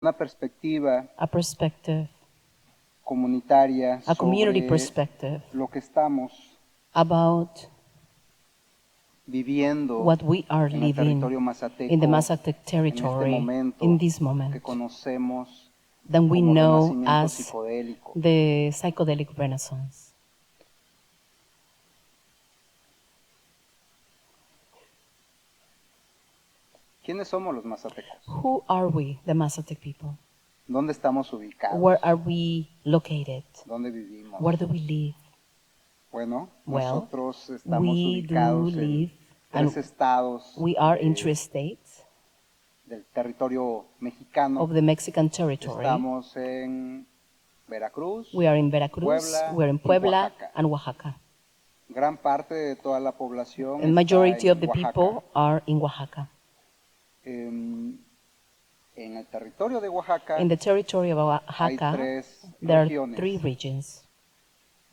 una perspectiva a perspective, comunitaria a community sobre perspective lo que estamos about viviendo what we are en el living territorio mazateco in the Mazatec en este territory momento in this que moment conocemos that we como know renacimiento as psicodélico. the psychedelic renaissance. ¿Quiénes somos los mazatecos? Who are we, the Mazatec people? ¿Dónde estamos ubicados? Where are we located? ¿Dónde vivimos? Where do we live? Bueno, Well, nosotros estamos we do ubicados en live, 3 estados we are in 3 states del territorio mexicano. of the Mexican territory. Estamos en Veracruz, We are in Veracruz, Puebla, we are in y Puebla Oaxaca. and Oaxaca. Gran parte de toda la población The majority está of en the Oaxaca. people are in Oaxaca. En el territorio de Oaxaca In the territory of hay Oaxaca, 3 there are regiones. 3 regions.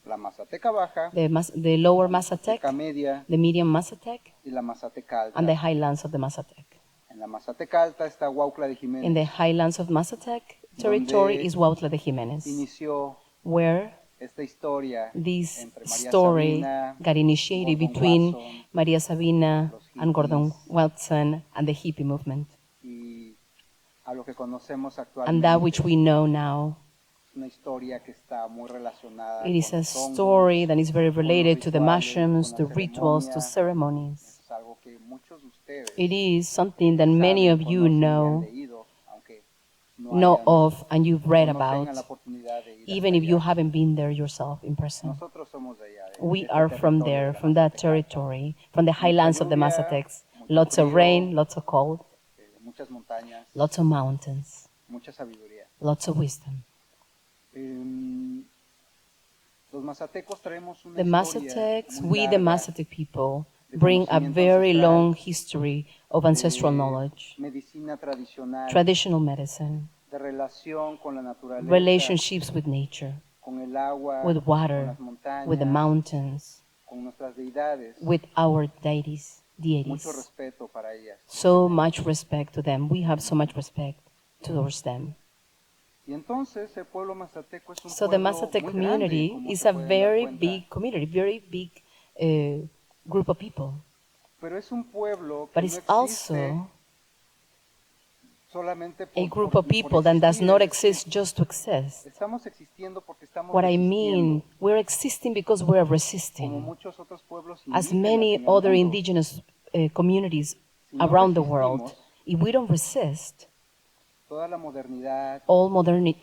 La Mazateca Baja, The lower Mazatec, Mazateca Media the medium Mazatec, y la Mazateca Alta. and the highlands of the Mazatec. En la Mazateca Alta está Huautla de Jiménez. In the highlands of Mazatec territory Donde is Huautla de Jiménez, inició where esta historia this entre María story Sabina, got initiated Gordon between Watson, Maria Sabina los and Gordon hippies, Watson and the hippie movement, y a lo que conocemos and actualmente. that which we know now. Es una historia que está muy relacionada It is con a los hongos, story that is very con los related to the rituales, mushrooms, con to la rituals, to ceremonia. ceremonies. Es algo que muchos de ustedes It is something that many saben, of you conocen y han know leído, aunque no know hayan, of and you've read o no tengan about, la oportunidad de ir even hasta if you allá. haven't been there yourself in person. Nosotros somos de allá, de We este are from territorio there, de la from that Mazateca. territory, from the Mucha highlands of the lluvia, Mazatecs. mucho Lots of frío, rain, lots of cold, muchas montañas, lots of mountains, mucha sabiduría. lots of wisdom. Los mazatecos traemos una The historia Mazatecs, muy we the larga Mazatec people, de bring a conocimiento very ancestral, long history of ancestral de knowledge, medicina tradicional, traditional medicine, de relación con la naturaleza, relationships with nature, con el agua, with con water, las montañas, with the mountains, con nuestras deidades. with our deities. Mucho respeto para ellas. So much respect to them. We have so much respect towards them. Y entonces el pueblo mazateco es un So the pueblo Mazatec muy community grande, como is se a pueden dar very cuenta. big community, very big group of people. Pero es un pueblo que But no it's existe also solamente a group of people that does not exist just to exist. Estamos existiendo porque estamos What I resistiendo, mean, we're existing because we're como resisting. muchos otros pueblos As indígenas many en el other mundo. indigenous communities Si no around the resistimos, world, if we don't resist, toda la modernidad, all modernity,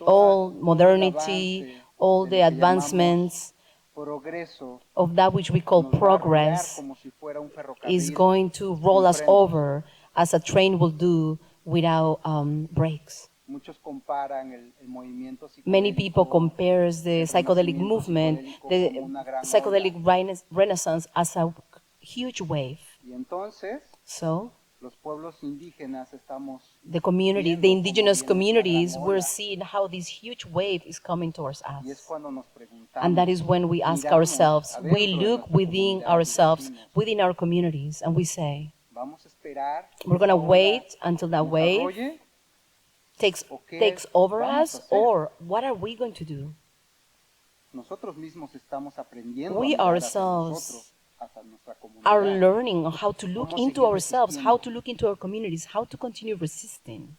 all the advancements progreso of that which we call nos va a progress arrollar como si fuera un is ferrocarril going to roll sin us frenos. over as a train will do without brakes. Muchos comparan el movimiento Many people psicodélico, compares the el psychedelic renacimiento movement, psicodélico the como una gran psychedelic ola. renaissance as a huge wave. Y entonces So los pueblos indígenas estamos the community, viendo the cómo indigenous viene esta communities, gran we're ola. seeing how this huge wave is coming towards Y es us. cuando nos preguntamos, And that is when we ask miramos ourselves, adentro we de look nuestra within comunidad y ourselves, decimos, within our communities, and we say, vamos a esperar que we're going to esta ola wait until that nos wave arrolle, takes ¿o qué takes over vamos a us, hacer? or what are we going to do? Nosotros mismos estamos aprendiendo We a mirar hacia ourselves nosotros, hacia nuestra comunidad. Are learning on how to look Cómo into seguir ourselves, resistiendo. how to look into our communities, how to continue resisting.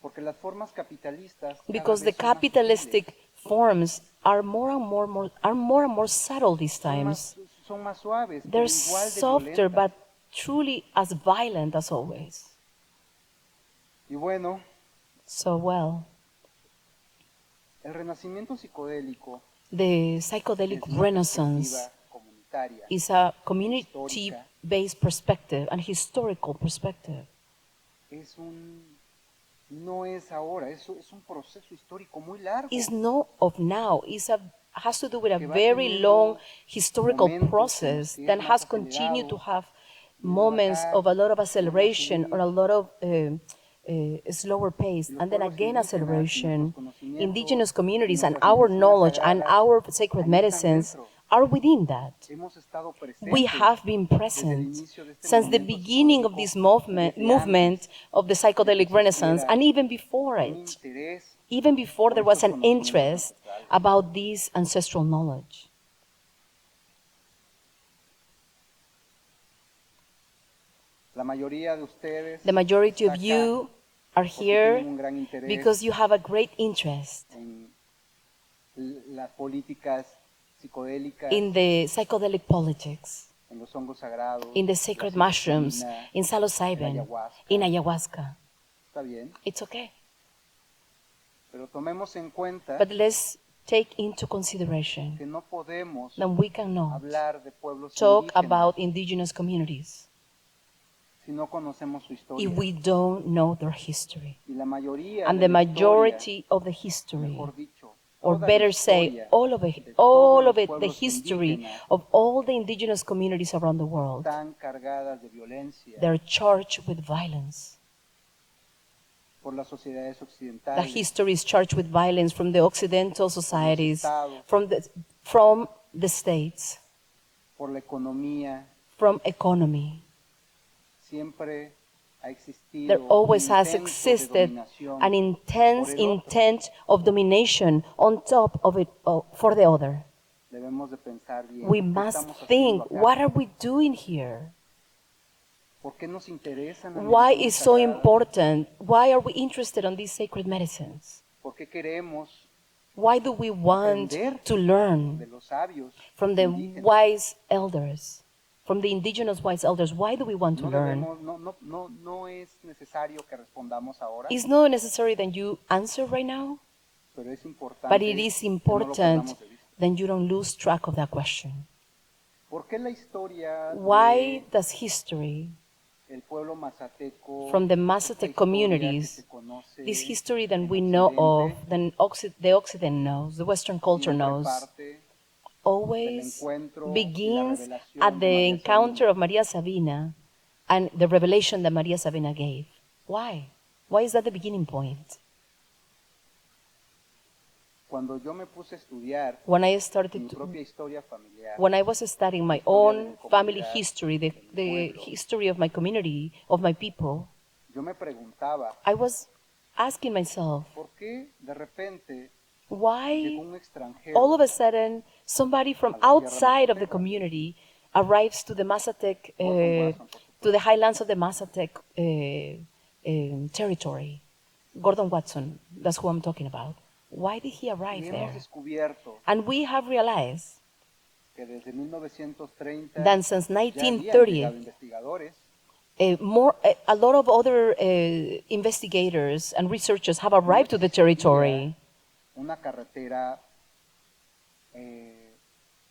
Porque las formas capitalistas cada Because the vez son más capitalistic forms are more and more subtle these sutiles, times. son más suaves, They're pero igual de softer, violentas. but truly as violent as always. Y bueno, So well, el renacimiento psicodélico the es psychedelic una renaissance perspectiva comunitaria, is a community-based perspective and historical perspective. no es ahora, es un proceso histórico muy largo. Is not of now. Has to do with a Que va very teniendo long historical momentos process en los que that es has más continued to acelerado, have y luego moments bajar, of a lot of y luego acceleration subir. or a lot of slower pace, Y los and then pueblos again indígenas y acceleration. nuestros conocimientos Indigenous y communities and nuestras our medicinas knowledge and sagradas, our sacred ahí están medicines dentro. are within that. Hemos estado We presentes have been desde el present inicio de este since the movimiento beginning of psicodélico this desde movement antes of the de que psychedelic renaissance, existiera and even before un it. interés Even before por there was estos an conocimientos interest ancestrales. about this ancestral knowledge. La mayoría de ustedes The majority está of acá you are porque tienen here un gran interés because you have a great interest en las políticas psicodélicas, in the psychedelic politics, en los hongos sagrados, in the la sacred mushrooms, psilocibina, in la psilocybin, ayahuasca. in ayahuasca. Está bien, It's okay. pero tomemos en cuenta But let's take into consideration que no podemos that we cannot hablar de pueblos talk indígenas about indigenous communities si no conocemos su historia. if we don't know their history. Y la mayoría And de the la historia, majority of the history, mejor dicho, or toda la better say, historia all of it, de todos los the pueblos history indígenas of all the indigenous communities around the world, están cargadas de violencia they're charged with violence. por las sociedades The occidentales, history is charged with violence from the Occidental societies, estados, from the states, por la economía. from economy. Siempre ha existido There always un has intento de existed dominación an intense por el otro. intent of domination on top of it for the other. Debemos de pensar bien, We ¿qué must estamos haciendo think, acá? what are we doing here? ¿Por qué nos interesan las Why medicinas is so sagradas? important? Why are we interested in these sacred medicines? ¿Por qué queremos Why do we want aprender to de learn los sabios from the indígenas? wise elders, from the indigenous wise elders? Why do we want to No learn? debemos, no es necesario que respondamos ahora, It's not necessary that you answer right now, pero es importante but it is que no lo important perdamos de vista. that you don't lose track of that question. ¿Por qué la historia Why does history del pueblo mazateco, from the esta Mazatec historia que communities, se conoce this history that en we know of, Occidente, then the Occident knows, the Western culture siempre knows, parte del always encuentro y la begins revelación at de the María encounter Sabina? of Maria Sabina and the revelation that Maria Sabina gave? Why? Why is that the beginning point? Cuando yo me puse a estudiar When I mi started propia historia familiar, when I was studying my historia de own mi family comunidad, history, de mi the pueblo, history of my community, of my people, yo me preguntaba, I was asking myself, ¿por qué de repente llegó why un extranjero all of a sudden somebody from a la tierra outside of the mazateca? community arrives to the Mazatec, Gordon Wasson, por to the supuesto. highlands of the Mazatec territory? Gordon Watson, that's who I'm talking about. Why did he Y arrive hemos there? descubierto And we have realized que desde 1930 that since ya habían 1930, llegado investigadores a lot of other investigators and researchers have arrived to the territory. una carretera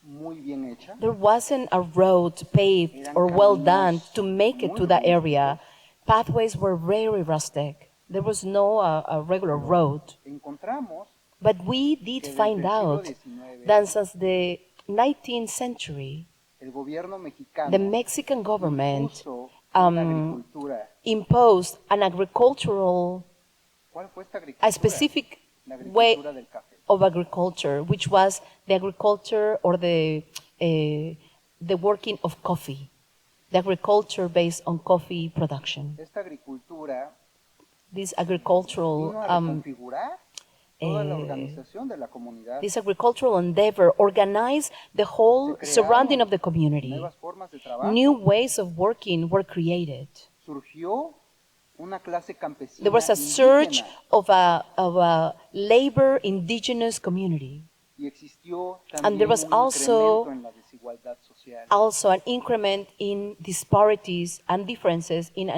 muy bien hecha. There wasn't a road paved Eran or well done caminos to make it muy to that rústicos. area. Pathways were very rustic. There was no a regular road. Encontramos But we did que desde find el siglo out XIX that since the 19th century, el gobierno mexicano the Mexican government impuso una um, agricultura. imposed an agricultural, ¿Cuál fue esta agricultura? a specific La way agricultura del café. of agriculture, which was the agriculture or the working of coffee, the agriculture based on coffee production. Esta agricultura This agricultural vino a reconfigurar toda la organización de la comunidad. this agricultural endeavor organized the whole Se crearon surrounding of the community. nuevas formas de trabajo. New ways of working were created. Surgió una clase campesina There was a indígena surge of a labor indigenous community. y existió And también there was un also- incremento en la desigualdad social. Also, an increment in disparities and differences in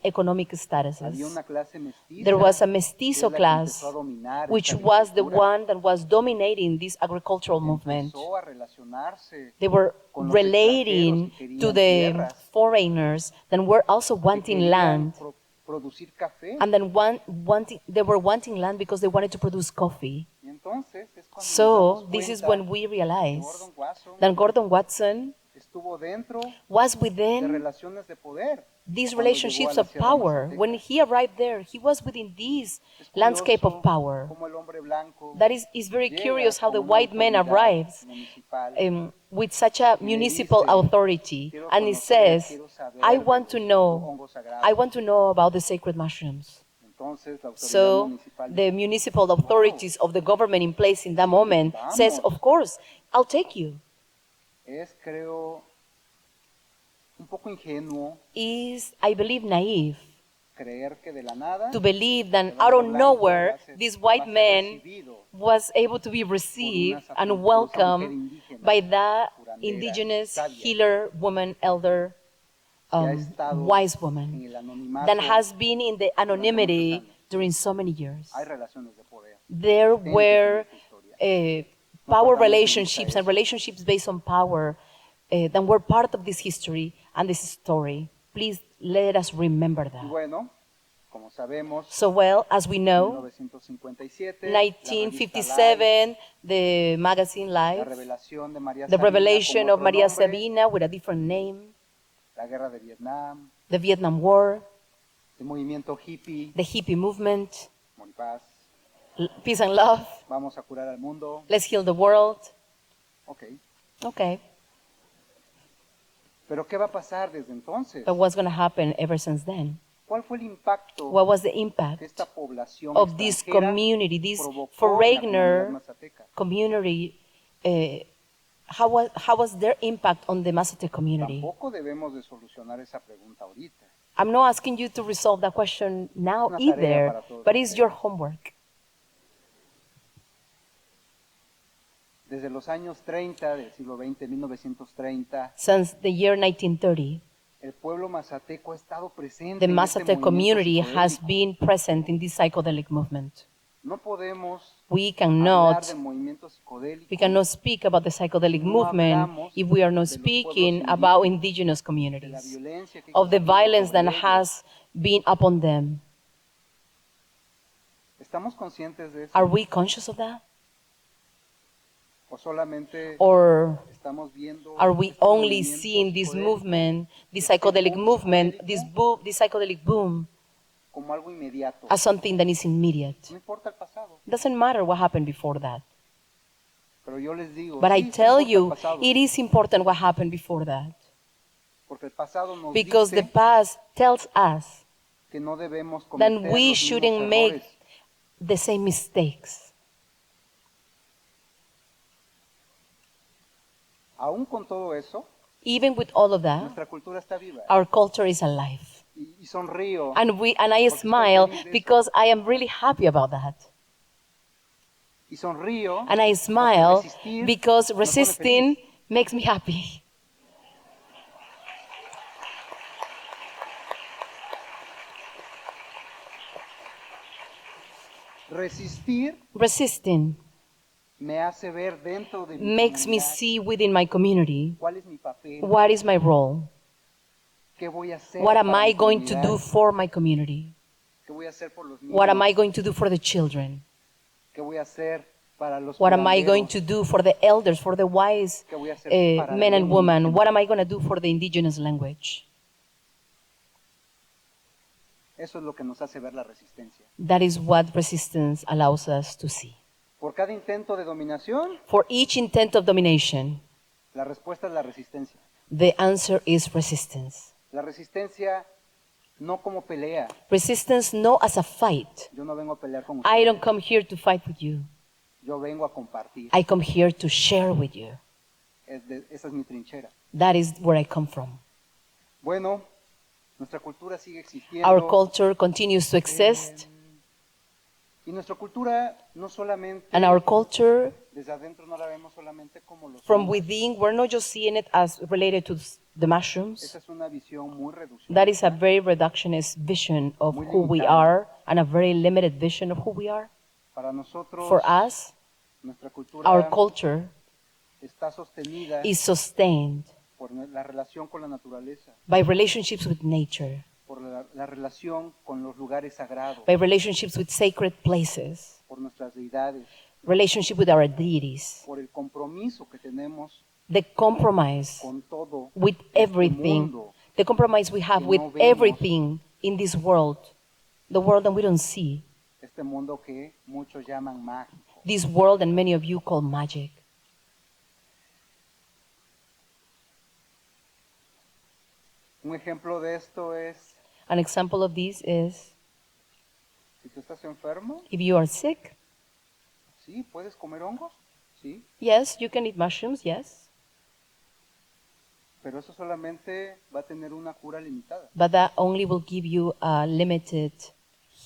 economic Había statuses. una clase mestiza There was a que mestizo es la que class, empezó a dominar which esta was the agricultura. one that was dominating this agricultural movement. Empezó a relacionarse They were con los relating extranjeros que to querían the tierras, foreigners that were also que wanting querían land, producir café. and then they were wanting land because they wanted to produce coffee. Y entonces es cuando nos So damos this is cuenta when we que realize Gordon Wasson that Gordon Watson estuvo dentro was de within relaciones de poder. these Cuando llegó a relationships la of Sierra power. Mazateca. When he arrived there, he was within this Es landscape of curioso power. cómo el hombre blanco That is very llega curious how the con una white man autoridad arrives municipal with such a y le municipal dice, authority, quiero and he conocer, says, quiero saber I de want to los know, hongos sagrados. I want to know about the sacred mushrooms. Entonces la autoridad So municipal the dice, municipal authorities of the government in place in that moment says, vamos. of course, I'll take you. es, creo, un poco ingenuo Is, I believe, naive creer que de la nada to believe that el out hombre of blanco nowhere, va a ser- this va white a ser man recibido was able to be received and welcomed by that indigenous healer woman, elder, que ha estado wise en woman el anonimato. that has been in the anonymity muchos años. during so many years. Hay relaciones de poder. There latentes en were esta historia. power perdamos de relationships vista and eso. relationships based on power that were part of this history and this story. Please let us remember Y that. bueno, como sabemos, So well, as we en know, 1957, la revista Life, 1957, the magazine la Life, revelación de María the Sabina revelation con of otro Maria nombre, Sabina with a different name, la guerra de Vietnam, the Vietnam War, el movimiento hippie, the hippie movement, amor y paz, peace and love, vamos a curar al mundo. let's heal the world. Ok. Okay, Pero ¿qué va a pasar desde entonces? but what's going to happen ever since then? ¿Cuál fue el impacto What was the que impact esta población of this extranjera community, this provocó en la comunidad foreigner mazateca? community? How was their impact on the Mazatec community? Tampoco debemos de solucionar esa pregunta ahorita. I'm not asking you to resolve that question now Una tarea either, para todos but it's ustedes. your homework. Desde los años 30 del siglo XX, 1930, Since the year 1930, el pueblo mazateco ha estado presente the en este Mazatec movimiento community has psicodélico. been present in this psychedelic movement. No podemos We hablar cannot, de movimiento psicodélico we cannot speak about the psychedelic si no movement hablamos if we are not de los pueblos speaking indígenas, about indigenous de la communities, violencia que of the existe violence that sobre ellos. has been upon them. ¿Estamos conscientes de eso? Are we conscious of that? ¿O solamente Or estamos viendo are we este only movimiento seeing this psicodélico movement, this este psychedelic boom movement, psicodélico this psychedelic boom como algo inmediato? as something that is immediate? No importa el pasado, Doesn't matter what happened before that. pero yo les digo, But I sí, sí tell importa el you, pasado, it is important what happened before that. porque el pasado nos Because the dice past tells us que no debemos that cometer we los mismos shouldn't make errores. the same mistakes. Aún con todo eso, Even with all of that, nuestra cultura está viva. our culture is alive. Y sonrío. And I Porque estoy smile feliz de eso. because I am really happy about that. Y sonrío. And I porque smile resistir because me pone resisting feliz. makes me happy. Resistir Resisting me hace ver dentro de mi makes me comunidad see within my community cuál es mi papel, what is my role. qué voy a hacer What am para I mi going to comunidad, do for my community? qué voy a hacer por los niños, What am I going to do for the children? qué voy a hacer para los What am I going curanderos, to do for the elders, for the wise qué voy a hacer para la men and lengua women? indígena. What am I going to do for the indigenous language? Eso es lo que nos hace ver la resistencia. That is what resistance allows us to see. Por cada intento de dominación, For each intent of domination, la respuesta es la resistencia. the answer is resistance. La resistencia no como pelea. Resistance not as a fight. Yo no vengo a pelear con I ustedes. don't come here to fight with you. Yo vengo a compartir. I come here to share with you. Esa es mi trinchera. That is where I come from. Bueno, nuestra cultura sigue existiendo. Our culture continues to exist, Y nuestra cultura no solamente and our culture desde adentro no la vemos solamente como los from hongos. within, we're not just seeing it as related to the mushrooms. Esa es una visión muy reducida. That is a very reductionist vision of Muy who we limitada. are and a very limited vision of who we are. Para nosotros, For us, nuestra cultura our culture está sostenida is sustained por la relación con la naturaleza, by relationships with nature, por la relación con los lugares sagrados, by relationships with sacred places, por nuestras deidades, relationship with our deities, por el compromiso que tenemos The compromise con todo with este everything, mundo the compromise we have que with no vemos. everything in this world, the world that we don't see, este mundo que muchos llaman mágico. this world and many of you call magic. Un ejemplo de esto es, An example of this is si tú estás enfermo, if you are sick, sí, puedes comer hongos, sí, yes, you can eat mushrooms, yes, pero eso solamente va a tener una cura limitada. but that only will give you a limited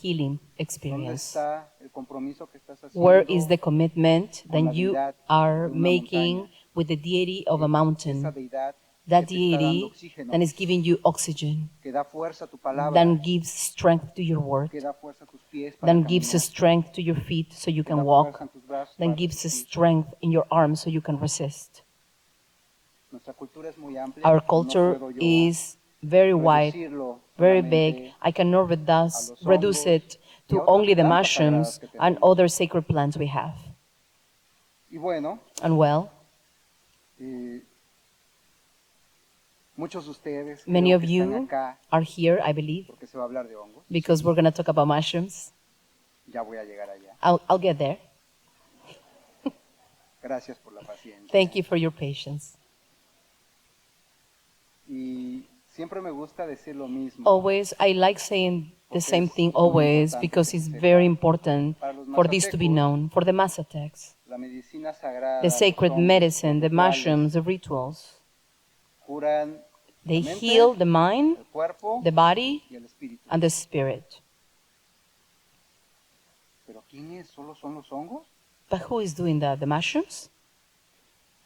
healing ¿Dónde experience. está el compromiso que estás haciendo? Where is the commitment con la that you deidad are de una making montaña? with the deity of a Esa mountain? deidad That que te está dando deity oxígeno, that is giving you oxygen, que da fuerza a tu palabra, that gives strength to your word, que da fuerza a tus pies para that gives caminar, strength to your feet so you que da can fuerza walk, en tus brazos that para gives resistir. strength in your arms so you can resist. Nuestra cultura es muy amplia, Our no culture puedo yo is very wide, reducirlo very solamente big. I cannot a los reduce hongos it y a to otras only the plantas mushrooms sagradas que and tenemos. other sacred plants we have. Y bueno, And well, muchos de ustedes many creo of que están you acá are here, I believe, porque se va a hablar de hongos. because we're going to talk about mushrooms. Ya voy a llegar allá. I'll get there. Gracias por la paciencia. Thank you for your patience. Y siempre me gusta decir lo mismo. Always, I like saying the Porque same es thing muy always importante because que it's se sepa. very important Para los for this to be mazatecos, known. For the Mazatecs, La medicina sagrada, the los sacred hongos, medicine, los the rituales, mushrooms, the rituals, curan they la mente, heal the mind, el cuerpo the body, y el espíritu. and the spirit. Pero ¿quiénes solo son los hongos? But who is doing that? The mushrooms?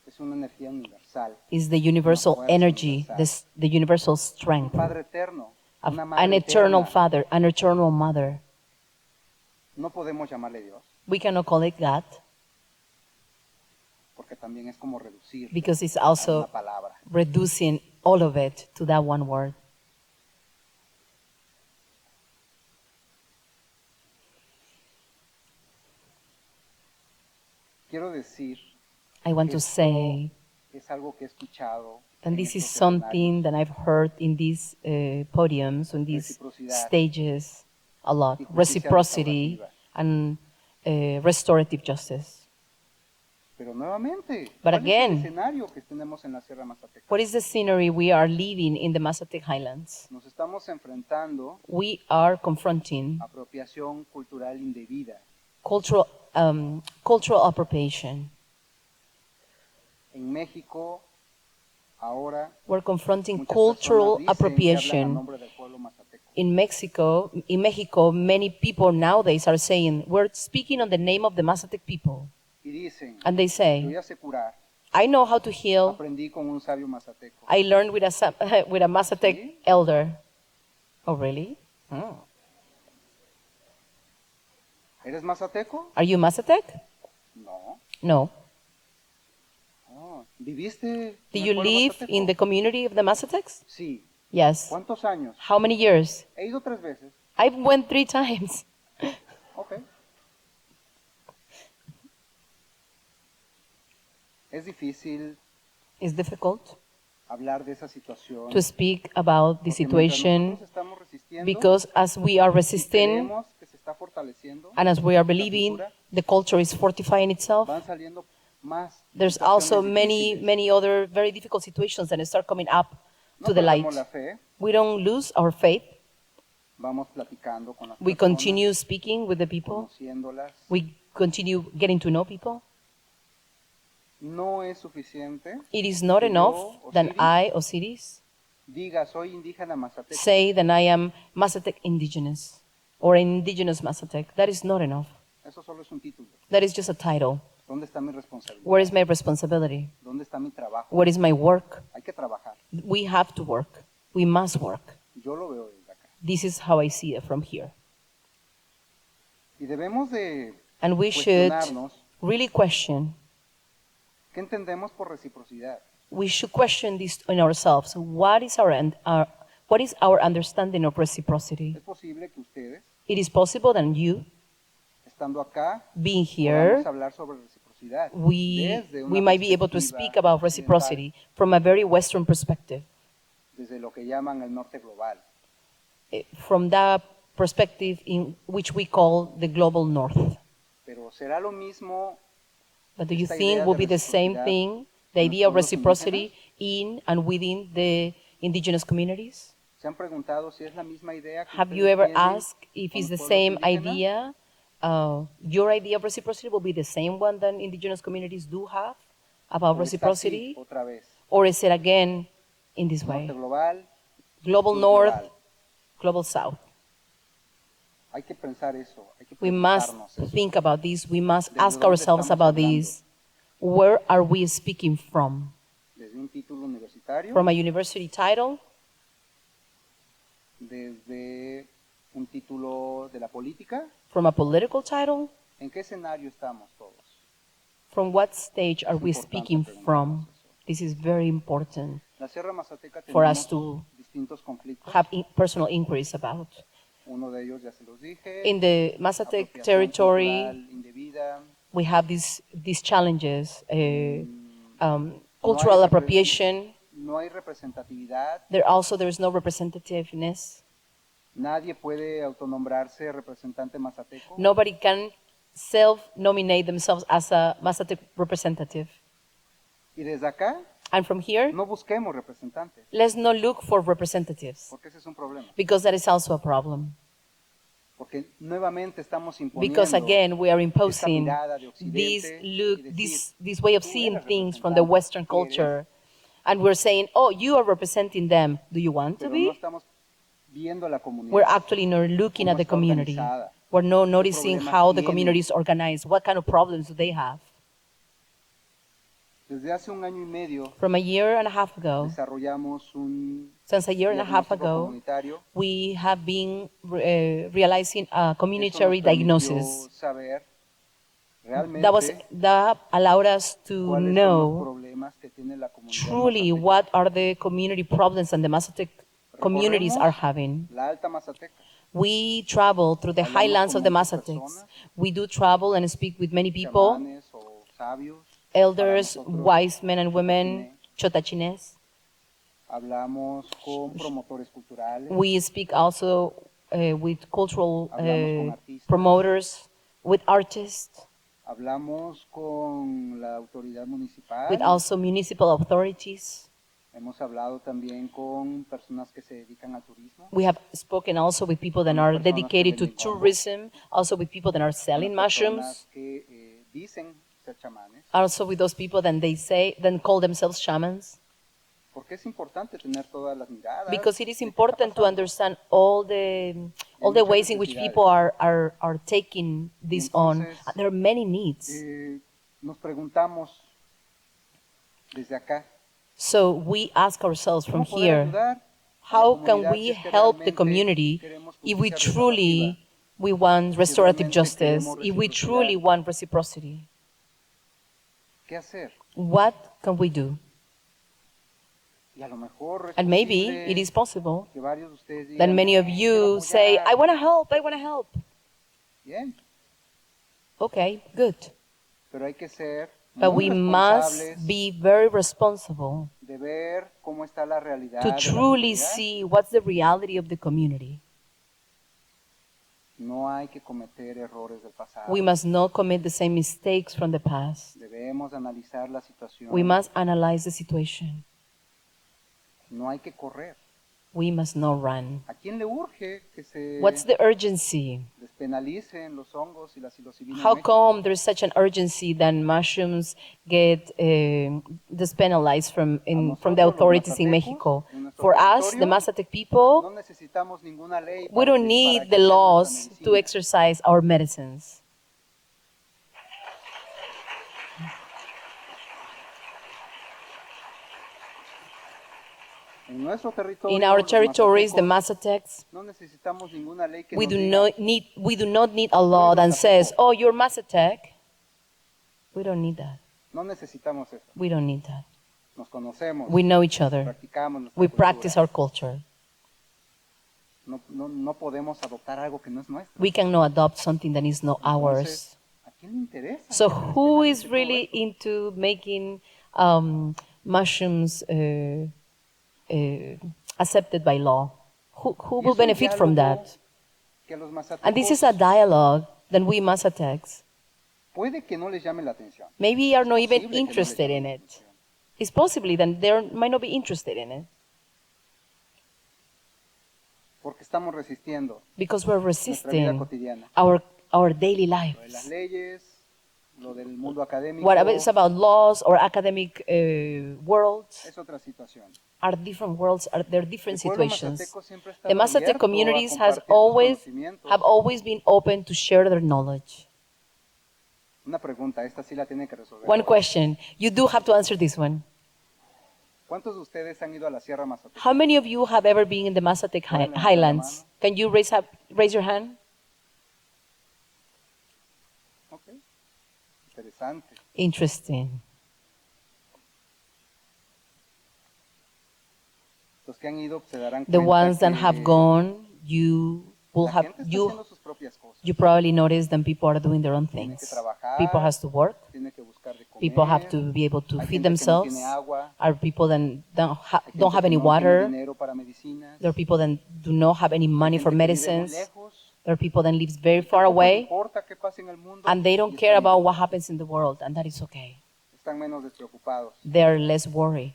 Es una energía universal. Is the universal fuerza energy, universal. the universal Un strength Padre eterno, of una madre an eternal eterna. Father, an eternal Mother. No podemos llamarle Dios, We cannot call it God porque también es como reducir because it's a also una palabra. reducing all of it to that one word. Quiero decir I want que to esto say es algo que he escuchado and en this is estos something escenarios. that I've heard in these podiums, in these Reciprocidad stages a lot. y justicia Reciprocity restaurativa. and restorative justice. Pero nuevamente, But ¿cuál again, es el escenario que tenemos en la Sierra Mazateca? What is the scenery we are living in the Mazatec highlands? Nos estamos enfrentando We are confronting a apropiación cultural indebida. cultural appropriation. En México, ahora, We're confronting muchas cultural personas dicen que hablan a appropriation. nombre del pueblo mazateco. In Mexico, many people nowadays are saying, we're speaking on the name of the Mazatec people. Y dicen, And they yo say, ya sé curar, I know how to heal. aprendí con un sabio mazateco. I learned with with a Mazatec ¿Sí? elder. Oh, really? Oh. ¿Eres mazateco? Are you Mazatec? No. No. Oh, ¿viviste Do en you el pueblo live mazateco? in the community of the Mazatecs? Sí. Yes. ¿Cuántos años? How many years? He ido 3 veces. I went 3 times. Ok. Es difícil It's difficult hablar de esa situación to speak about the porque mientras situation nosotros estamos resistiendo because as we are y resisting creemos que se está fortaleciendo, and as we are la believing cultura, the culture is fortifying itself, van saliendo más there's situaciones also difíciles. many other very difficult situations that start coming up No to the light. perdemos la fe, We don't lose our faith. vamos platicando con las We personas, continue speaking with the people. conociéndolas. We continue getting to know people. No es suficiente It is not que enough yo, that Osiris, I, Osiris, diga soy indígena mazateca. say that I am Mazatec indigenous or indigenous Mazatec. That is not enough. Eso solo es un título. That is just a title. ¿Dónde está mi responsabilidad? Where is my responsibility? ¿Dónde está mi trabajo? What is my work? Hay que trabajar. We have to work. We must work. Yo lo veo desde acá. This is how I see it from here. Y debemos de And we should cuestionarnos really question. qué entendemos por reciprocidad. We should question this in ourselves. What is our understanding of reciprocity? Es posible que ustedes, It is possible that you, estando acá, being here, podamos hablar sobre reciprocidad. reciprocidad we desde una might be able to perspectiva speak about occidental, reciprocity from a very Western perspective, desde lo que llaman el norte global. from that perspective in which we call the global north. Pero será lo mismo But do you esta think idea will de be the same reciprocidad thing, the en los idea of pueblos reciprocity indígenas? in and within the indigenous communities? ¿Se han preguntado si es la misma idea que Have you ustedes ever tienen asked if con it's the los pueblos same indígenas? idea? Your idea of reciprocity will be the same one that indigenous communities do have about ¿O es así reciprocity? otra vez? Or is it again in this way? Norte global, Global sur north, global. global south. Hay que pensar eso, hay que We must preguntarnos eso. think about this. We must ¿Desde ask dónde ourselves estamos about hablando? this. Where are we speaking from? Desde un título universitario, From a university title? desde un título de la política. From a political title? ¿En qué escenario estamos todos? From what stage are Es we importante speaking preguntarnos from? eso. This is very important La Sierra Mazateca for us tenemos to distintos conflictos. have personal inquiries about. Uno de ellos ya se los dije. In the Mazatec apropiación territory, cultural indebida. we have these challenges, No cultural hay appropriation. No hay representatividad. There is no representativeness. Nadie puede autonombrarse representante mazateco. Nobody can self-nominate themselves as a Mazatec representative. Y desde acá And from here, no busquemos representantes, let's not look for representatives, porque ese es un problema. because that is also a problem. Porque nuevamente estamos imponiendo Because again, we are esta imposing mirada de this Occidente look, y decir, this way of "Tú seeing eres things from the representante, Western eres", culture, and we're saying, "Oh, you are representing them. Do you want to pero no be?" estamos viendo a la comunidad. We're actually not looking cómo at the está community. organizada, We're not qué noticing problemas how the tiene. community is organized. What kind of problems do they have? Desde hace un año y medio From a year and a half ago, desarrollamos un since a year and a half diagnóstico ago, comunitario. we have been realizing a Eso communitary nos permitió diagnosis saber realmente that allowed us to cuáles son los know problemas que tiene la comunidad truly mazateca. what are the community problems that the Mazatec communities are having. La Alta Mazateca. We travel through the Hablamos highlands con of the muchas Mazatecs. personas, We do travel and speak with many people, chamanes o sabios. elders, Para nosotros, wise men and women, chotachines. Hablamos con promotores culturales. We speak also with cultural Hablamos con artistas. promoters, with artists, Hablamos con la autoridad municipal. with also municipal authorities. Hemos hablado también con personas que se dedican al turismo. We have spoken also with people that Con are personas que dedicated to venden hongos. tourism, also with people that are selling Con las personas mushrooms, que dicen ser chamanes. also with those people that then call themselves shamans. Porque es importante tener todas las miradas. Because it is de qué está important to pasando. understand all the muchas ways in which necesidades. people are taking this on. Entonces, There are many needs. Nos preguntamos desde acá. So we ask ourselves from ¿Cómo poder here, ayudar a la how can comunidad we si es que help the realmente community queremos if we justicia truly restaurativa? want restorative realmente justice, queremos if we reciprocidad. truly want reciprocity? ¿Qué hacer? What can we do? Y a lo mejor es And maybe posible it is possible que varios de ustedes digan, that many of quiero you apoyar". say, I want to help, I want to help. Bien, Okay, good. pero hay que ser But muy we must responsables be very responsible de ver cómo está la realidad to de la truly comunidad. see what's the reality of the community. No hay que cometer errores del pasado. We must not commit the same mistakes from the past. Debemos analizar la situación. We must analyze the situation. No hay que correr. We must not run. ¿A quién le urge que se What's the urgency? despenalicen los hongos y la psilocibina en How México? come there's such an urgency that mushrooms get despenalized from the nosotros, los authorities in mazatecos, Mexico? en nuestro For us, the territorio, Mazatec people, No necesitamos ninguna ley we para don't que- need para the ejercer laws nuestra to medicina. exercise our medicines. En nuestro territorio, In our los territories, the mazatecs, Mazatecs, no necesitamos ninguna ley que we nos do diga, not need a law that says, "Oh, you're Mazatec." We don't need that. no necesitamos eso. We don't need that. Nos conocemos, We know each other. practicamos nuestra We cultura. practice our culture. No podemos adoptar algo que no es nuestro. We cannot adopt something that is not ours. Entonces, ¿a quién le interesa? So que se who despenalice is todo really esto? into making mushrooms accepted by law? Who Y will es un benefit from diálogo that? que a los And this is a mazatecos dialogue that we Mazatecs puede que no les llame la atención. maybe are Es not even posible que no les interested llame in la it. atención. It's possibly that they might not be interested in it Porque estamos resistiendo because we're nuestra vida resisting cotidiana. our daily Lo de las lives. leyes, lo del mundo académico, What it's about laws or academic worlds es otra situación. are different worlds, they're different El pueblo situations. mazateco siempre ha The estado Mazatec abierto a communities compartir sus conocimientos. have always been open to share their knowledge. Una pregunta, esta sí la tienen que resolver. One todos. question, you do have to answer this one. ¿Cuántos de ustedes han ido a la Sierra Mazateca? How many of you have ever been in the Mazatec Pueden levantar la highlands? mano. Can you raise your hand? Ok. Interesante. Interesting. Los que han ido se darán The cuenta ones that have que gone, you will la have gente está haciendo sus propias cosas. you probably notice that people are doing their own Tiene que things. trabajar, People has to work. tiene que buscar de comer. People have to be able to Hay feed gente que no themselves. tiene agua. Are people that Hay don't gente have que any no tiene water. dinero para medicinas. There are people that do not have any Hay money gente for que vive muy medicines. lejos. There are people that live very far Tampoco le away, importa qué pasa en el mundo and they y don't care están, about what happens in the world, and that is okay. están menos despreocupados. They are less worried.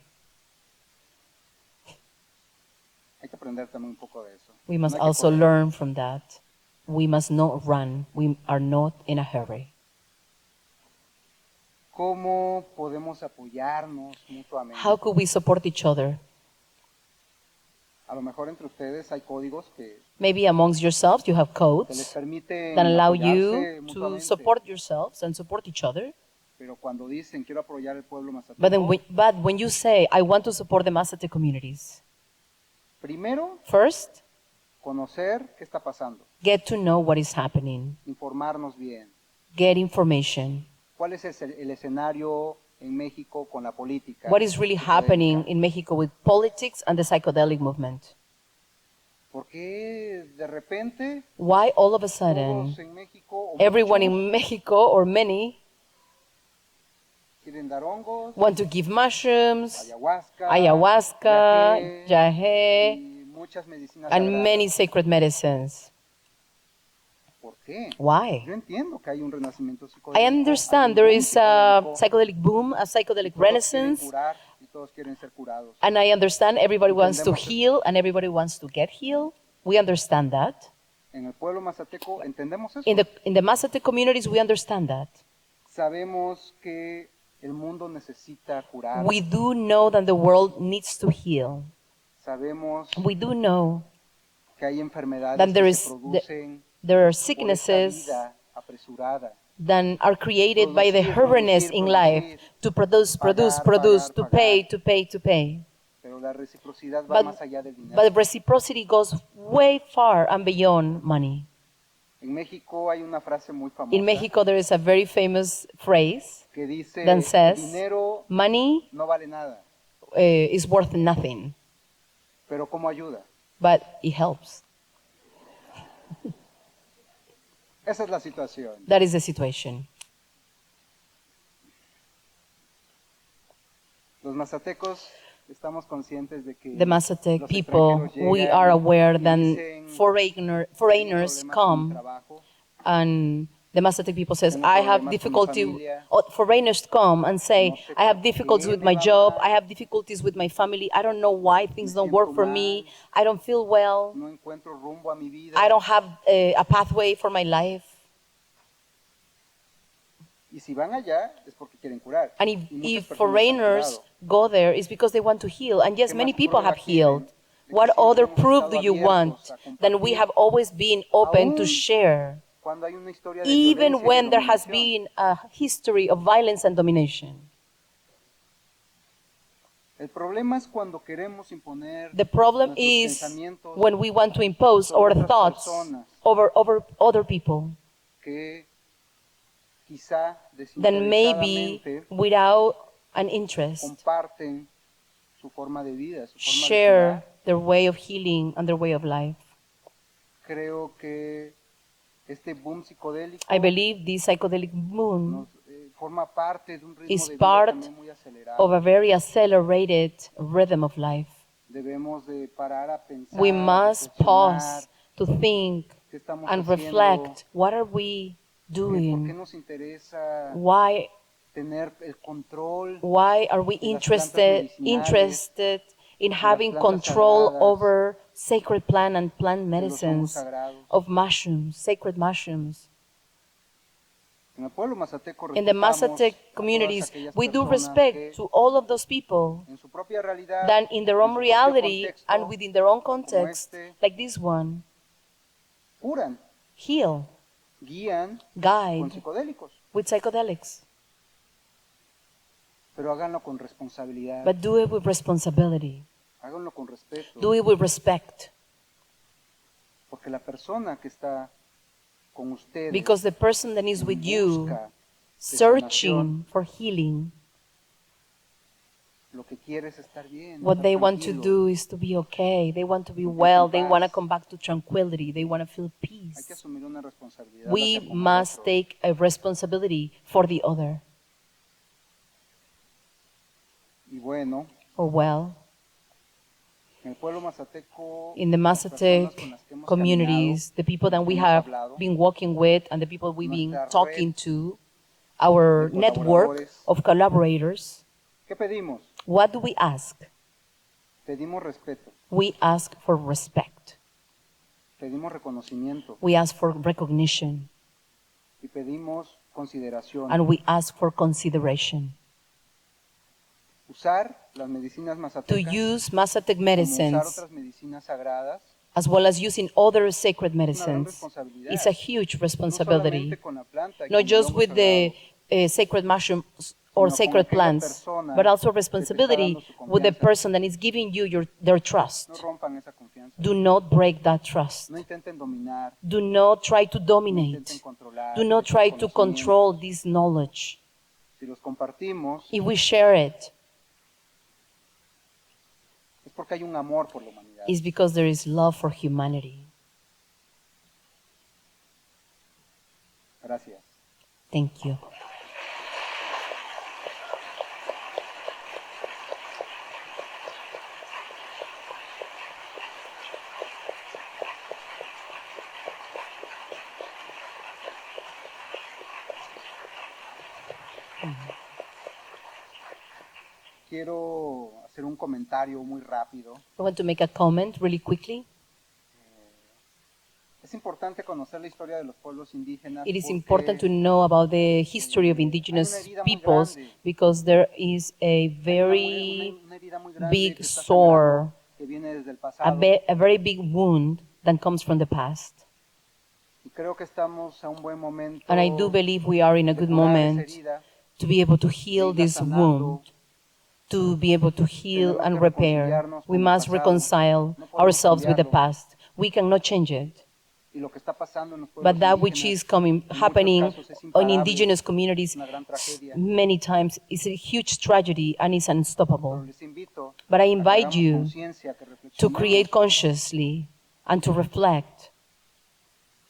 Hay que aprender también un poco de eso. We must No hay que also correr. learn from that. We must not run. We are not in a hurry. ¿Cómo podemos apoyarnos mutuamente? How could we support each other? A lo mejor entre ustedes hay códigos que Maybe amongst yourselves you have les codes permiten that allow apoyarse you to mutuamente. support yourselves and support each other. Pero cuando dicen quiero apoyar el pueblo But mazateco, when you say, I want to support the Mazatec communities, primero first, conocer qué está pasando, get to know what is happening. informarnos bien. Get information. ¿Cuál es el escenario en México con la política? What is really happening in Mexico with politics and the psychedelic movement? ¿Por qué de repente Why all of a sudden todos en México o everyone muchos in Mexico or many quieren dar hongos, want to give mushrooms, ayahuasca, ayahuasca, yagé, yagé, y muchas medicinas and sagradas? many sacred medicines? ¿Por qué? Why? Yo entiendo que hay un renacimiento I psicodélico, hay understand un there boom is a psicodélico, psychedelic boom, a psychedelic todos quieren renaissance, curar y todos quieren ser curados. and I understand everybody wants to Entendemos eso. heal and everybody wants to get healed. We understand that. En el pueblo mazateco entendemos eso. In the Mazatec communities, we understand that. Sabemos que el mundo necesita curar. We do know that the world needs to heal. Sabemos We do know que hay enfermedades that there que is se producen there are por esta sicknesses vida apresurada. that are created by the Producir, hurriness producir, in producir. life to produce, Pagar, produce, pagar, to pagar. pay, to pay, to pay. Pero la reciprocidad va más allá del dinero. But reciprocity goes way far and beyond money. En México hay una frase muy famosa In Mexico, there is a very famous phrase que dice, that says, el dinero money no vale nada, is worth nothing, pero ¿cómo ayuda? but it helps. Esa es la situación. That is the situation. Los mazatecos estamos conscientes de que The Mazatec los people, extranjeros we llegan are aware y that dicen, foreigners "Tengo problemas con mi come trabajo, and the Mazatec people says, Tengo I have problemas con mi difficulty, familia. foreigners come and say, No sé I have por difficulties qué with me my va job, mal. I have difficulties with my family, I don't know why things Me don't work siento for mal. me, I don't feel well, no encuentro rumbo a mi vida." I don't have a pathway for my life. Y si van allá es porque quieren curar. And Y muchas if personas han foreigners curado. go there, it's because they want to heal. And yes, ¿Qué many más people prueba have healed. quieren de que What siempre other hemos proof estado do you abiertos want a than we compartir? have always been open to Aún share? Cuando hay una historia de Even violencia y when de there has dominación. been a history of violence and domination. El problema es cuando queremos imponer The problem nuestros is pensamientos when we want to impose our sobre otras thoughts personas over other people. que quizá Then maybe desinteresadamente without an interest, comparten su forma de vida, su forma de share curar. their way of healing and their way of life. Creo que Este boom psicodélico I believe this psychedelic boom nos forma parte de un ritmo is de vida part también muy acelerado. of a very accelerated rhythm of life. Debemos de parar a pensar, We must reflexionar, pause to think qué estamos and haciendo, reflect. What are we por qué doing? nos interesa Why tener el control are we de las plantas medicinales, interested in de las having plantas control sagradas, over sacred plant and plant de los hongos medicines, sagrados. of mushrooms, sacred mushrooms? En el pueblo mazateco In the respetamos Mazatec a todas communities, aquellas we do personas respect que to all of those people en su propia realidad, that in their en own su propio reality contexto, and within their own como context, este, like this one, curan, heal, guían con guide psicodélicos, with psychedelics. pero háganlo con responsabilidad, But do it with responsibility. háganlo con respeto, Do it with respect. porque la persona que está con ustedes, Because the person that is en with you, busca searching for healing, lo que quiere es estar bien, what estar they want to tranquilo. do is to be okay. They want to be Sentirse well. en They paz. want to come back to tranquility. They want to feel Hay que peace. asumir una responsabilidad We hacia con el must otro. take a responsibility for the other. Y bueno, Or well, en el pueblo mazateco, in the las personas Mazatec con las que hemos communities, the people that con las we que hemos have hablado, been walking with and the people we've been nuestra talking red to, our de network colaboradores, of collaborators, ¿qué pedimos? what do we ask? Pedimos respeto, We ask for respect. pedimos reconocimiento We ask for recognition. y pedimos consideración. And we ask for consideration. Usar las medicinas To mazatecas use Mazatec como usar medicines, otras medicinas sagradas as well as using other sacred es una gran medicines, responsabilidad. is a huge No responsibility. solamente con la planta y Not con el just hongo with the sagrado, sacred mushrooms or sino con sacred aquella plants, persona but also que te está responsibility dando su with the confianza. person that is giving you their No trust. rompan esa confianza. Do not break that trust. No intenten dominar, Do not try to no dominate. intenten controlar. Do not estos try to conocimientos. control this knowledge. Si los compartimos, If we share it, es porque hay un amor por la humanidad. it's because there is love for humanity. Gracias. Thank you. Quiero hacer un comentario muy rápido. I want to make a comment really quickly. Es importante conocer la historia de los pueblos indígenas. It is porque important to know about the history of indigenous peoples because there is a hay very una herida muy grande big que está sore, sangrando, que viene desde el a, pasado. a very big wound that comes from the past. Y creo que estamos a un buen momento And I do believe we are in a de good curar esa moment herida, to be able to de heal irla this sanando. wound, to be able to heal Tenemos and que repair. reconciliarnos con We el must pasado. reconcile No podemos ourselves with the cambiarlo. past. We cannot change it. Y lo que está pasando en los pueblos But that which indígenas, is coming, en muchos happening casos es in imparable, indigenous es communities una gran tragedia. many times is a huge tragedy and is Pero unstoppable. les invito But I a que invite hagamos you conciencia, que to reflexionemos. create consciously and to reflect.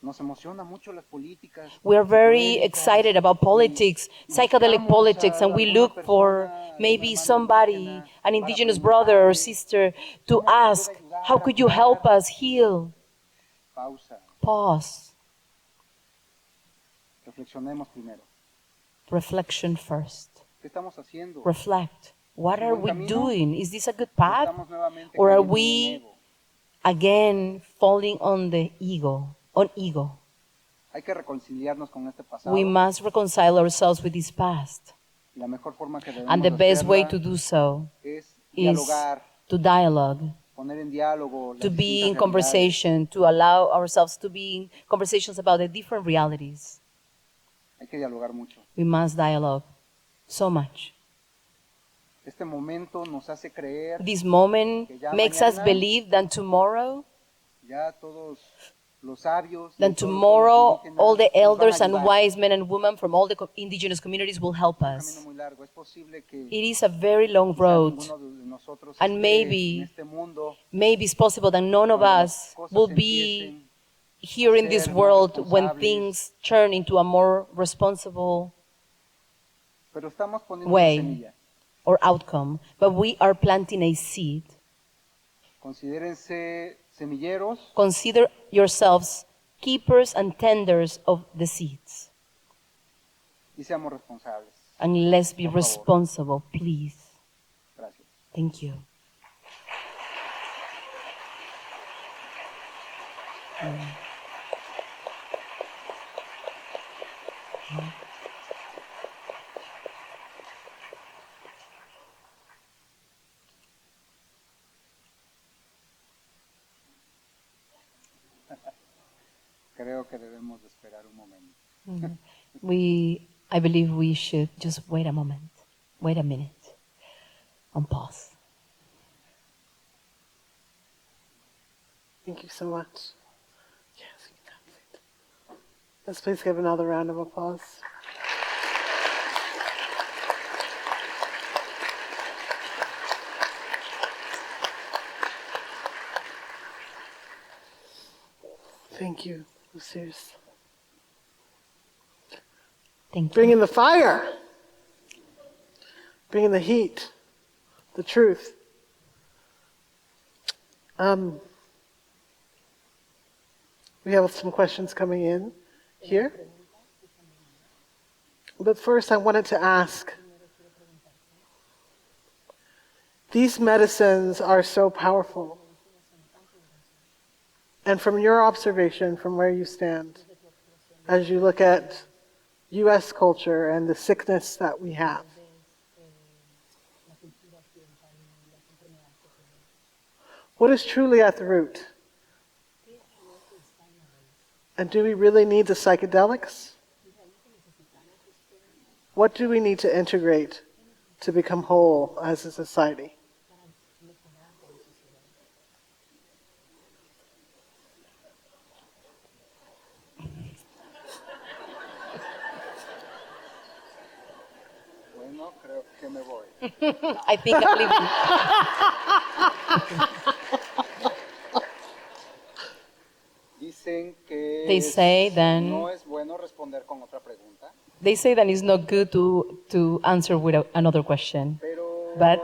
Nos emociona mucho las políticas. We are very psicodélicas, excited about politics, y psychedelic buscamos politics, a and we alguna look for persona, maybe algún hermano somebody, indígena, an para indigenous brother or preguntarle, sister, to ¿cómo nos puede ask, ayudar how a could you curar? help us heal? Pausa. Pause. Reflexionemos primero. Reflection first. ¿Qué estamos haciendo? Reflect. What ¿Es un are buen we camino? doing? Is this a good ¿O path? estamos nuevamente Or are cayendo en un we ego? again falling on the ego, on ego? Hay que reconciliarnos con este pasado. We must reconcile ourselves with this past. La mejor forma que debemos And the best way hacerla to do so es is dialogar, to dialogue, poner en diálogo las to be distintas in realidades. conversation, to allow ourselves to be in conversations about the different realities. Hay que dialogar mucho. We must dialogue so much. Este momento nos hace creer This moment que ya makes us mañana, believe that tomorrow, ya todos los sabios, then todos los tomorrow indígenas all the nos van a elders and ayudar. wise men and women from all the indigenous communities will help Un camino us. muy largo. Es posible que It is a very long quizá road. ninguno de nosotros And esté maybe en este mundo Maybe it's possible that none of cuando las us cosas will be empiecen here in this ser más world when responsables, things turn into a more responsible pero estamos poniendo una way semilla. or outcome, but we are planting a seed. Considérense semilleros Consider yourselves keepers and tenders of the seeds. y seamos responsables. And let's be Por favor. responsible, please. Gracias. Thank you. Creo que debemos de esperar un momento. I believe we should just wait a moment, wait a minute, and pause. Thank you so much. Yes, you can have a seat. Let's please give another round of applause. Thank you, Osiris. Thank you. Bringing the fire, bringing the heat, the truth. We have some questions coming in here. But first I wanted to ask, these medicines are so powerful. And from your observation, from where you stand, as you look at U.S. culture and the sickness that we have, what is truly at the root? And do we really need the psychedelics? What do we need to integrate to become whole as a society? Bueno, creo que me voy. I think I'm leaving. Dicen que They say then- no es bueno responder con otra pregunta, They say that it's not good to answer with another question. pero But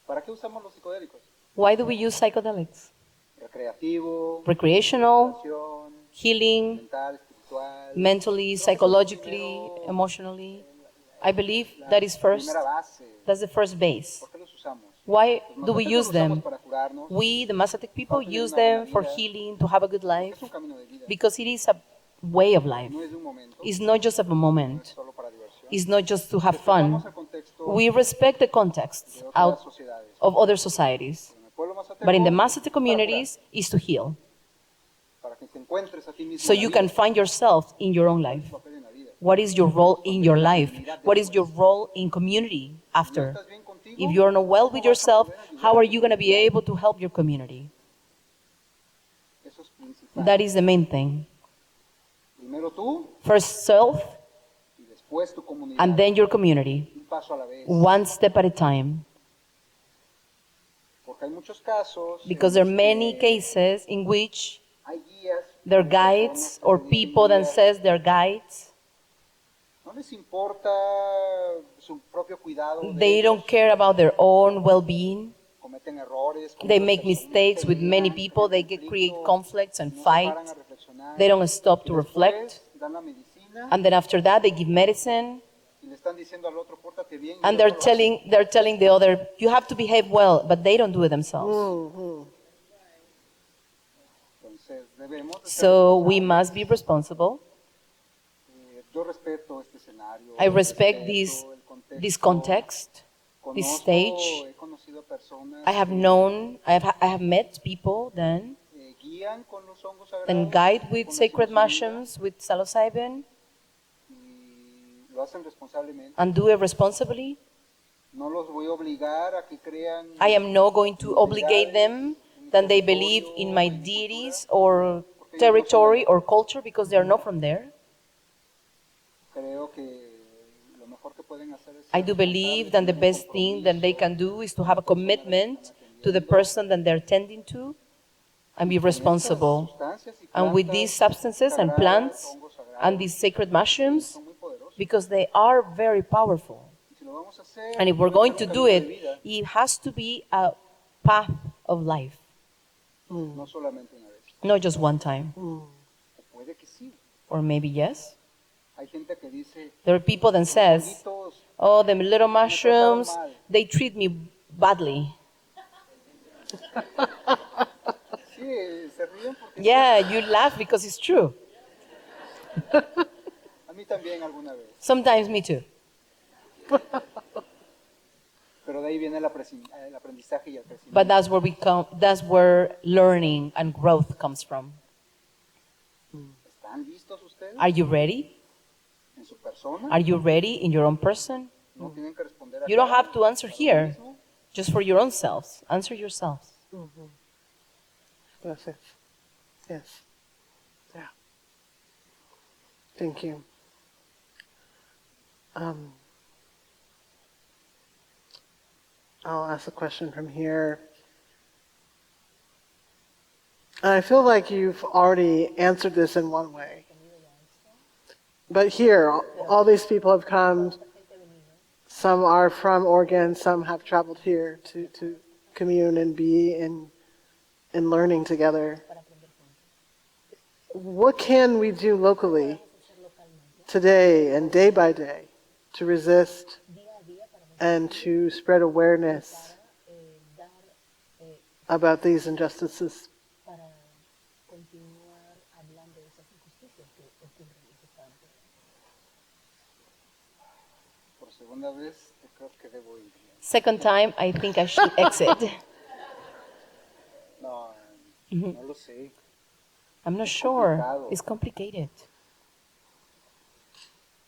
¿para qué usamos los psicodélicos? why do we use psychedelics? Recreativo, Recreational, curación, healing, mental, espiritual. mentally, psychologically, emotionally. I believe that is first. Primera base. That's the first base. ¿Por qué los usamos? Why Los do we mazatecos use los them? usamos para curarnos, We, the Mazatec people, use them for healing, to have a good porque life, es un camino de vida. because it is a way of life. No es de un momento, It's not just of a no es moment. solo para diversión. It's not just to have fun. Respetamos el contexto We respect the context de otras out sociedades. of other societies. En el pueblo mazateco, But in the para Mazatec communities, is to heal. curar, para que te encuentres a ti mismo So en la you vida, can find yourself in your own life. tu papel en la vida. What is your role in your life? What is your role in community Si no after? estás bien contigo, If you're not well with ¿cómo vas a yourself, poder ayudar? how are you going to be able to help your community? Eso es principal. That is the main thing. Primero tú First self, y después tu comunidad. and then your community, Un paso a la vez. one step at a time. Porque hay muchos casos Because en there are los many que cases in which hay guías, there are hay guides personas que or se dicen people that guías, says they're guides. no les importa su propio cuidado de They don't ellos, care about their own well-being. cometen errores, They cometen make personas, mistakes with many pelean, people. They crean create conflictos, conflicts and no se fight. paran a reflexionar, They don't stop y to después reflect. dan la medicina And then after that, they give medicine. y le están diciendo al otro, pórtate bien, y And el they're otro lo hace. telling the other, you have to behave well, but they don't do it themselves. Entonces, debemos de ser So we responsables. must be responsible. Yo respeto este escenario, I respect respeto el this context, this Conozco, stage. he conocido personas I have que, known, I have met people then, guían con los hongos and sagrados, guide with con la sacred psilocibina, mushrooms, with psilocybin, y lo hacen responsablemente. and do it responsibly. No los voy a obligar a que crean I am not going to mis obligate them that they believe in my deities or territory or culture because they are not from there. Creo que lo mejor que pueden hacer es I do believe that the best thing that they can do is to have a commitment to the person that they're tending to, and be con estas responsible. sustancias y And with plantas these substances and sagradas, plants hongos sagrados, and these sacred mushrooms, son muy poderosos. because they are very powerful. Y si lo vamos a hacer, And if we're puede going ser to un do camino de it, vida, it has to be a path of life, no solamente una vez. not just one time. O puede que sí. Or maybe yes. Hay gente que dice, There are people that "Los says, honguitos, oh, the little mushrooms, they treat me badly. sí, se ríen porque Yeah, you laugh because it's true. a mí también alguna vez. Sometimes me too. Pero de ahí viene el aprendizaje y el crecimiento. But that's where learning and growth comes from. ¿Están listos ustedes Are you ready? en su persona? Are you ready in your own person? No tienen que responder You don't acá, have to answer para here, lo mismo. just for your own selves. Answer yourselves. That's it. Yes. Yeah. Thank you. I'll ask a question from here. And I feel like you've already answered this in one way. But here, all these people have come. Some are from Oregon, some have traveled here to commune and be in learning together. What can we do locally today and day by day to resist and to spread awareness about these injustices? Por segunda vez, creo que debo ir. Second time, I think I should exit. No, no lo sé. I'm not sure. It's complicated.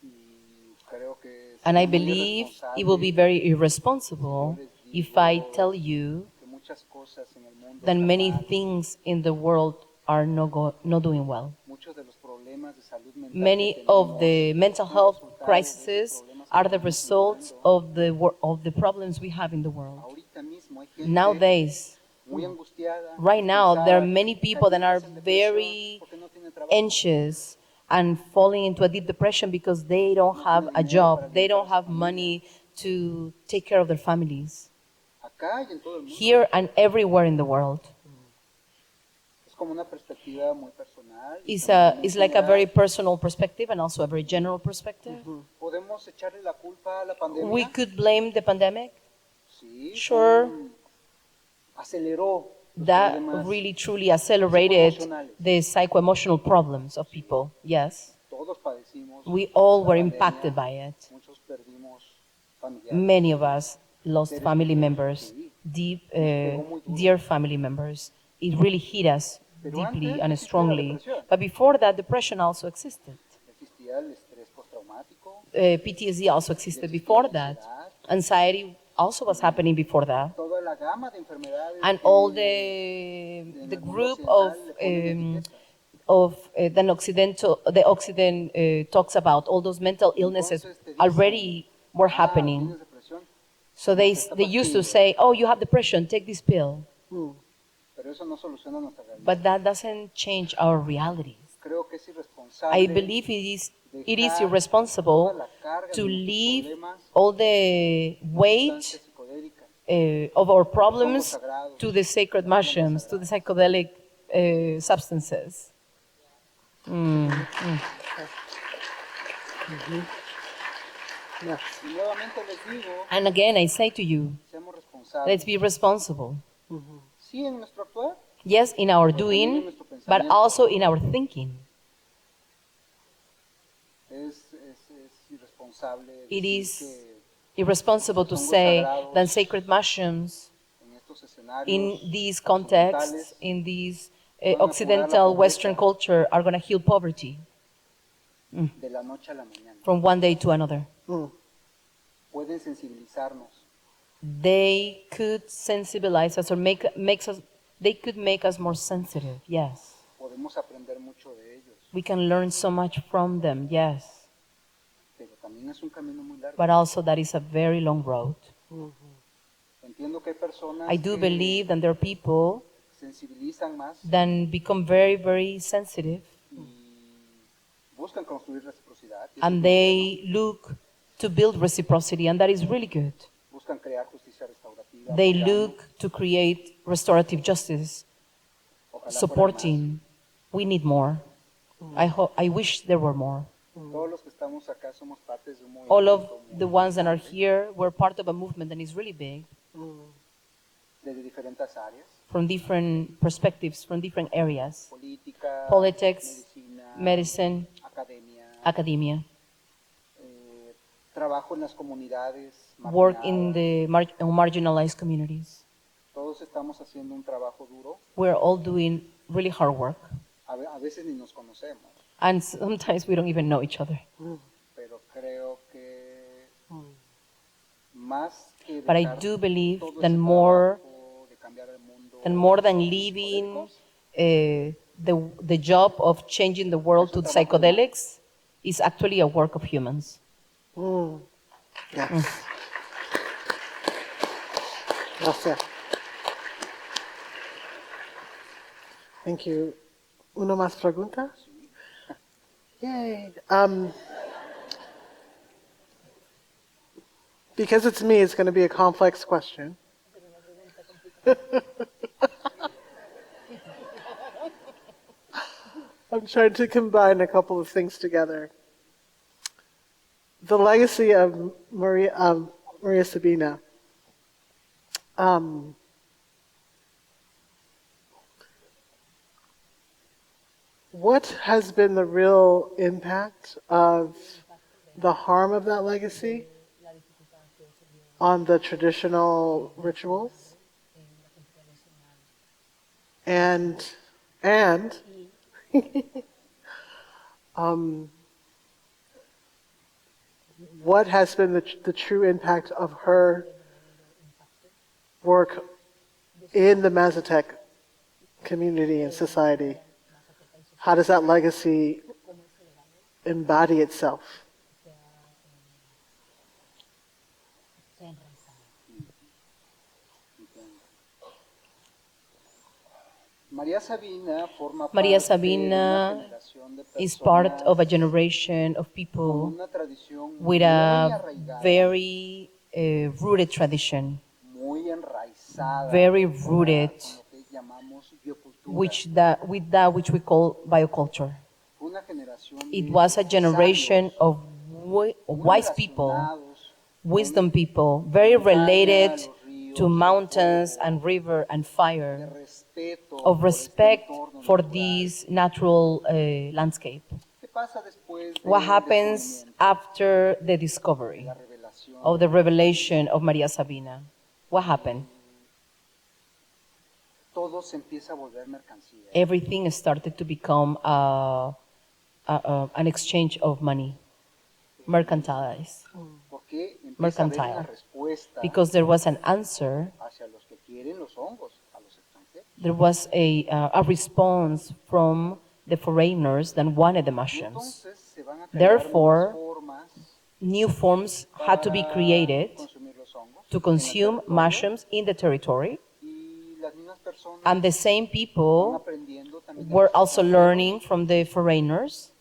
Y creo que And I sería muy believe it will be very irresponsible if I tell you que muchas cosas en el mundo that están many mal. things in the world are not doing well. Muchos de los problemas de salud mental Many que of tenemos the mental son health resultado de crises esos problemas que are the estamos results viviendo. of the problems we have in the world. Ahorita mismo hay gente Nowadays, muy angustiada, right now, there are estresada, many people that are caídas en depresión very porque no tienen trabajo. anxious and falling into a deep depression because they don't have a job, they don't have money to take care of their families, Acá y en todo el mundo. here and everywhere in the world. Es como una perspectiva muy personal. y It's también muy it's like a general. very personal perspective and also a very general perspective. ¿Podemos echarle la culpa a la pandemia? We could blame the pandemic. Sí, Sure. Aceleró los That problemas. really truly accelerated psicoemocionales. the psycho-emotional problems of people. Yes, Todos padecimos. we all la were pandemia. impacted by it. Muchos perdimos familiares. Many of us lost Seres family queridos, members, sí. deep, pegó muy duro. dear family members. It really hit us Pero deeply antes and existía la strongly. depresión. But before that, depression also existed. Existía el estrés postraumático. PTSD also existed before that. Anxiety also was happening before that. Toda la gama de enfermedades. And que all en the el mundo group occidental le ponen etiquetas. the Occident talks about, all those mental illnesses Entonces te dicen, already were happening. tienes depresión, So they used to say, oh, you have depression, take this pill. pero eso no soluciona nuestra realidad. But that doesn't change our realities. Creo que es irresponsable. I believe it is dejar irresponsible toda la carga to de nuestros leave problemas, all the weight sustancias psicodélicas, of our problems hongos sagrados, to the sacred mushrooms, to the psychedelic substances. Yes. Y nuevamente les digo, And again, I say to you, seamos responsables. let's be responsible. Sí, en nuestro actuar, Yes, in our doing, but also in our thinking. es irresponsable It decir is que irresponsible to say that sacred mushrooms en estos escenarios in these contexts, occidentales in these Occidental Western culture, are going to heal poverty de la noche a la mañana. from one day to another. Pueden sensibilizarnos, They could sensibilize us or they could make us more sensitive, yes. podemos aprender mucho de ellos, We can learn so much from them, yes. pero también es un camino muy largo. But also that is a very long road. Entiendo que hay personas I do que believe that there are people sensibilizan más then become very, very sensitive, y buscan construir reciprocidad. Y eso es and muy they look to build reciprocity, and that is really good. bueno. Buscan crear justicia restaurativa. They apoyando. look to create restorative justice, Ojalá fuera supporting. We need more. I wish there were more. más. Todos los que estamos acá somos partes de un movimiento. All of muy the ones that are importante, here were part of a movement that is really big, desde diferentes áreas. from different perspectives, from different areas: Política, politics, medicina, medicine, academia, academia, trabajo en las comunidades, work in marginadas. the marginalized communities. Todos estamos haciendo un trabajo duro. We're all doing really hard work, A veces ni nos conocemos, and sometimes we don't even know each other. pero creo que más que But I dejar do believe todo that ese more trabajo de cambiar el mundo, than more than leaving the job of changing the world to psychedelics is actually a work of humans. Yes. Gracias. Thank you. ¿Una más pregunta? Yay. Because it's me, it's going to be a complex question. I'm trying to combine a couple of things together. The legacy of Maria Sabina. What has been the real impact of the harm of that legacy on the traditional rituals? And what has been the true impact of her work in the Mazatec community and society? How does that legacy embody itself? María Sabina forma María parte de una Sabina generación de is part of a personas generation of con people una tradición with muy a arraigada, very rooted tradition, muy enraizada, very con rooted, lo que llamamos biocultura. with that which we call bioculture. Una generación It de was a generation sabios, of muy wise people, relacionados wisdom people, very related los ríos, to el mountains fuego, and river and de fire, respeto of por este respect entorno for natural. this natural landscape. ¿Qué pasa después What del happens descubrimiento, after the de discovery la revelación? of the revelation of María Sabina? What happened? Todo se empieza a volver mercancía. Everything started to become an exchange of money, mercantilized, Porque empieza a haber una mercantile, respuesta because there was an answer. hacia los que quieren los hongos, a los extranjeros. There was a response from the foreigners that wanted the Y mushrooms. entonces se van a crear Therefore, nuevas formas New forms had to be para created consumir los hongos to en el consume territorio, mushrooms in the territory, y las mismas personas and the same van people aprendiendo también de were los also extranjeros, learning from the foreigners,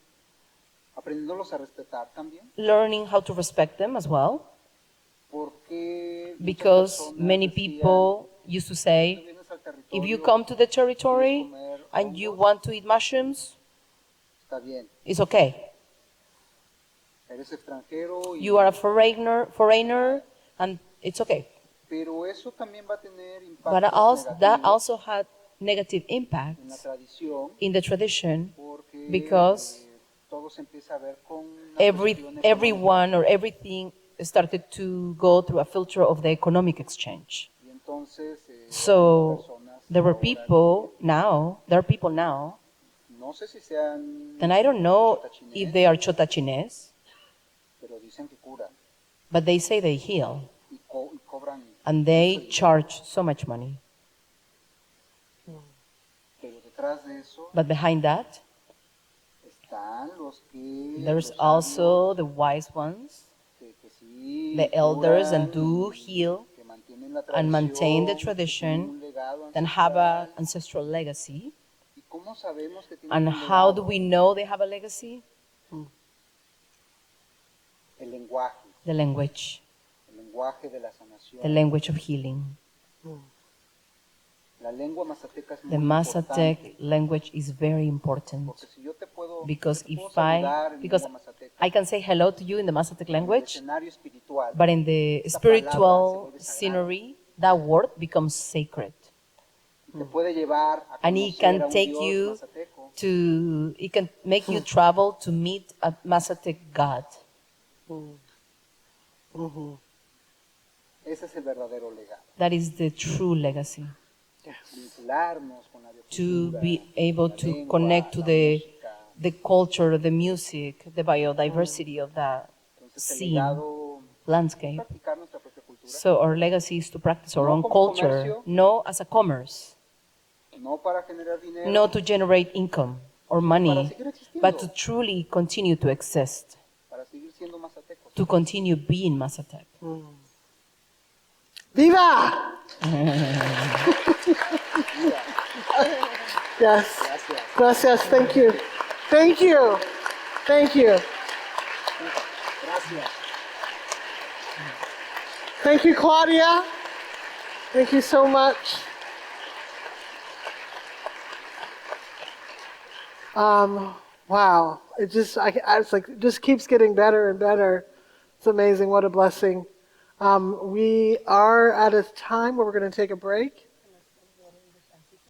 aprendiéndolos a respetar también, learning how to respect them as well, porque muchas because personas many decían, people used to "Tú say, vienes al if you territorio, come to the quieres territory comer and you hongos, want to eat mushrooms, está bien, it's okay. eres extranjero y You are a foreigner, and it's okay." pero eso también va a tener But impactos that negativos also had negative en la impacts tradición in the tradition, porque because todo se empieza a ver con una cuestión económica. everyone or everything started to go through a filter of the economic exchange. Y entonces So personas there were ahora people now, there are people now, no sé si sean and I don't know chotachines, if they are chotachines, pero dicen que curan but they say they heal, y cobran and mucho they dinero. charge so much money. Pero detrás de eso But behind that, están los que there's los also sabios the wise ones, que sí the elders, and curan do y heal, que mantienen mantienen la and maintain the tradición, tienen un tradition, legado then have an ancestral. ancestral legacy. ¿Y cómo sabemos que tienen And un how do legado? we know they have a legacy? El lenguaje, The language, el lenguaje de la sanación. the language of healing. La lengua mazateca es The muy Mazatec importante, language is very important porque si yo te puedo, because te puedo if saludar en because lengua mazateca, I can say hello to you in the Mazatec en el language, escenario espiritual, but in the esa palabra se spiritual vuelve sagrada. scenery, that word becomes sacred. Te puede llevar a And it conocer can a un take Dios you mazateco. it can make you travel to meet a Mazatec God. Ese es el verdadero legado. That is the true legacy. Vincularnos con la To biocultura, be able la to lengua, connect to la the música. culture, the music, the biodiversity of that Entonces el scene, legado landscape. practicar nuestra propia cultura, So our legacy is to practice our No own como culture, comercio. no as a commerce, no para generar dinero, not to generate income or para money, seguir existiendo, but to truly continue to exist, para seguir siendo mazatecos. to continue being Mazatec. Viva! Yes. Gracias. Gracias. Thank you. Thank you. Thank you. Gracias. Thank you, Claudia. Thank you so much. Wow. It's like it just keeps getting better and better. It's amazing. What a blessing. We are at a time where we're going to take a break.